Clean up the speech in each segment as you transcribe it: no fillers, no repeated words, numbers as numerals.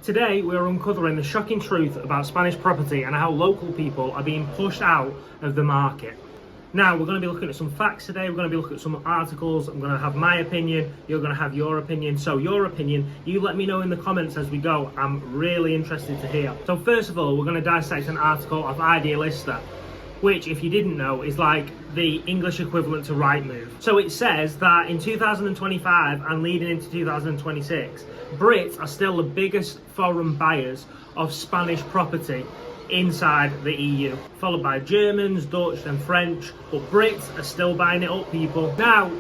Today we're uncovering the shocking truth about Spanish property and how local people are being pushed out of the market. Now we're going to be looking at some facts today, we're going to be looking at some articles, I'm going to have my opinion, you're going to have your opinion. So your opinion, you let me know in the comments as we go, I'm really interested to hear. So first of all, we're going to dissect an article of Idealista, which, if you didn't know, is like the English equivalent to Rightmove. So it says that in 2025 and leading into 2026, Brits are still the biggest foreign buyers of Spanish property inside the EU, followed by Germans, Dutch and French, but Brits are still buying it up, people. Now,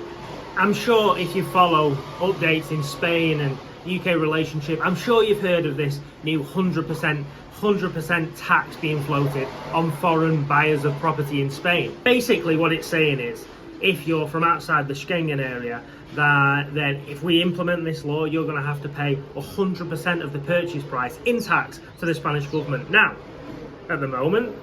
I'm sure if you follow updates in Spain and UK relationship, I'm sure you've heard of this new 100% tax being floated on foreign buyers of property in Spain. Basically what it's saying is, if you're from outside the Schengen area, then if we implement this law, you're going to have to pay 100% of the purchase price in tax to the Spanish government. Now, at the moment,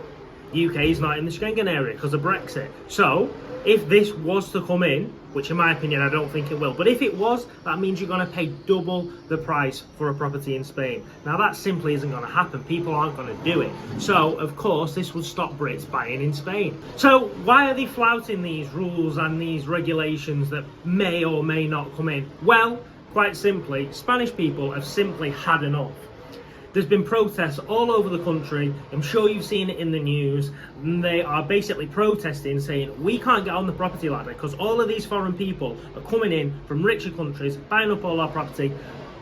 UK is not in the Schengen area because of Brexit. So, if this was to come in, which in my opinion I don't think it will, but if it was, that means you're going to pay double the price for a property in Spain. Now that simply isn't going to happen. People aren't going to do it. So of course this would stop Brits buying in Spain. So why are they flouting these rules and these regulations that may or may not come in? Well, quite simply, Spanish people have simply had enough. There's been protests all over the country. I'm sure you've seen it in the news. They are basically protesting, saying we can't get on the property ladder because all of these foreign people are coming in from richer countries, buying up all our property,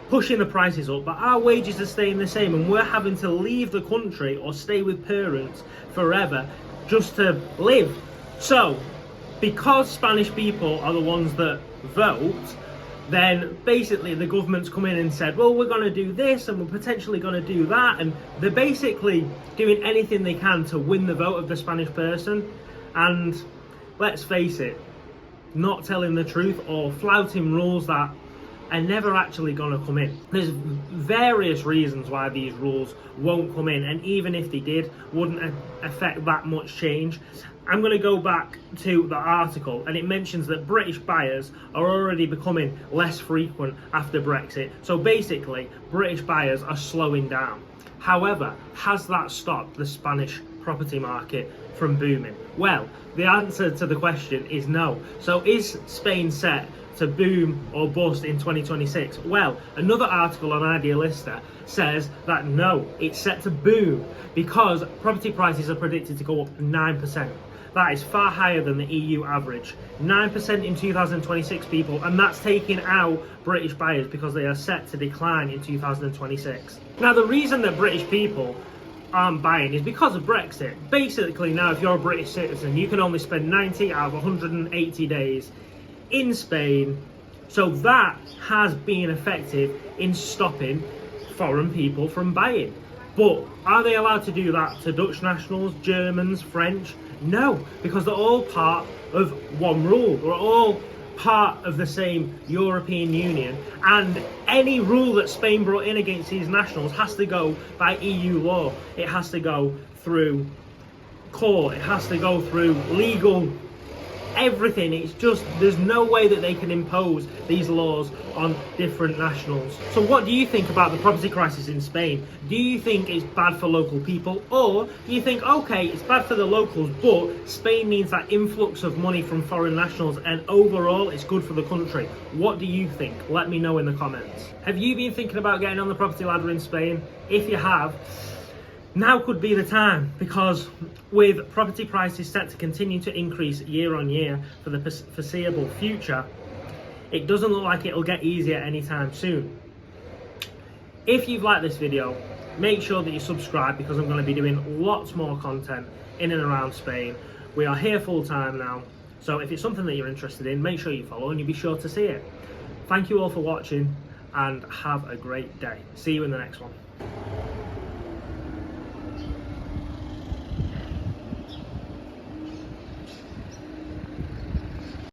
pushing the prices up, but our wages are staying the same and we're having to leave the country or stay with parents forever just to live. So, because Spanish people are the ones that vote, then basically the government's come in and said, well, we're going to do this and we're potentially going to do that, and they're basically doing anything they can to win the vote of the Spanish person. And let's face it, not telling the truth or flouting rules that are never actually going to come in. There's various reasons why these rules won't come in, and even if they did, wouldn't affect that much change. I'm going to go back to the article, and it mentions that British buyers are already becoming less frequent after Brexit. So basically, British buyers are slowing down. However, has that stopped the Spanish property market from booming? Well, the answer to the question is no. So is Spain set to boom or bust in 2026? Well, another article on Idealista says that no, it's set to boom because property prices are predicted to go up 9%. That is far higher than the EU average. 9% in 2026, people, and that's taking out British buyers because they are set to decline in 2026. Now, the reason that British people aren't buying is because of Brexit. Basically, now if you're a British citizen, you can only spend 90 out of 180 days in Spain. So that has been effective in stopping foreign people from buying. But are they allowed to do that to Dutch nationals, Germans, French? No, because they're all part of one rule. We're all part of the same European Union, and any rule that Spain brought in against these nationals has to go by EU law. It has to go through court, it has to go through legal everything. It's just, there's no way that they can impose these laws on different nationals. So what do you think about the property crisis in Spain? Do you think it's bad for local people, or do you think, okay, it's bad for the locals, but Spain needs that influx of money from foreign nationals and overall it's good for the country? What do you think? Let me know in the comments. Have you been thinking about getting on the property ladder in Spain? If you have, now could be the time, because with property prices set to continue to increase year on year for the foreseeable future, it doesn't look like it'll get easier anytime soon. If you've liked this video, make sure that you subscribe, because I'm going to be doing lots more content in and around Spain. We are here full time now, so if it's something that you're interested in, make sure you follow and you'll be sure to see it. Thank you all for watching and have a great day. See you in the next one.